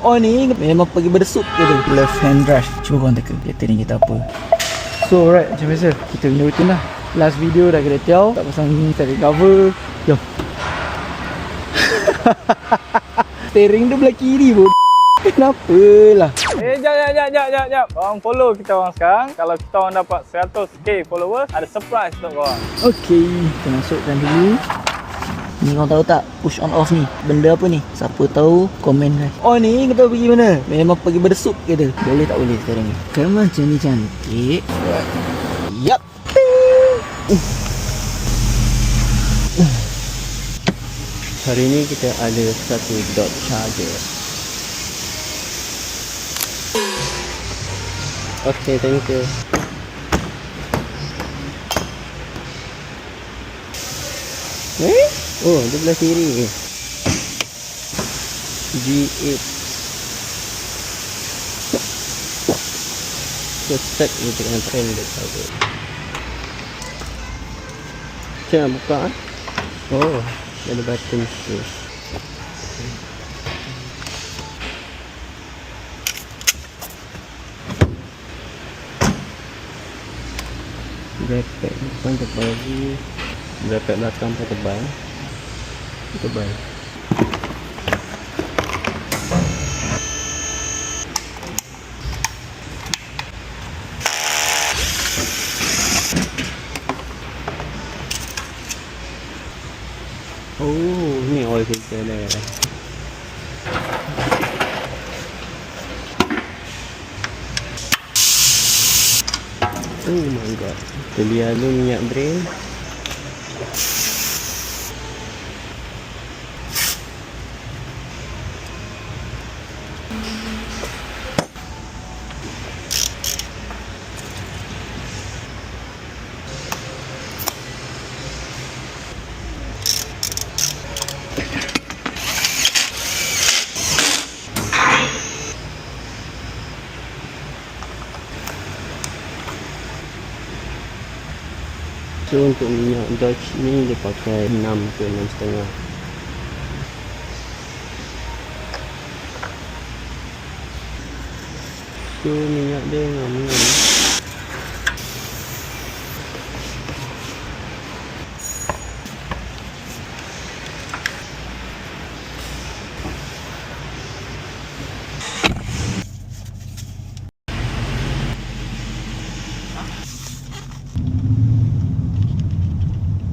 Oh ni memang pergi bersuk ke tu. Left hand drive. Cuba korang teka kereta ni kita apa. So alright, macam biasa kita punya rutin lah. Last video dah kena tiaw, tak pasang tarik cover. Jom. Steering tu belah kiri pun. Kenapa lah? Jap. Korang follow kita orang sekarang. Kalau kita orang dapat 100k followers, ada surprise untuk korang. Okay, kita masukkan dulu. Ni korang tahu tak push on off ni benda apa ni? Siapa tahu komen guys. Oh ni kita pergi mana? Memang pergi bersuk ke tu? Boleh tak boleh sekarang ni? Kan macam ni cantik. Yup. Hari ni kita ada satu dot charger. Okay, thank you. Oh, dia belah kiri. G8. So start ni dengan trend dia charger. Macam buka ah. Oh, ada button tu. Bracket depan tebal lagi. Bracket belakang pun tebal. Tebal. Oh, ni oil filter dia. Oh my god. Kita lihat dulu minyak drain. So untuk minyak Dodge ni dia pakai 6 ke 6.5. So minyak dia ngam-ngam.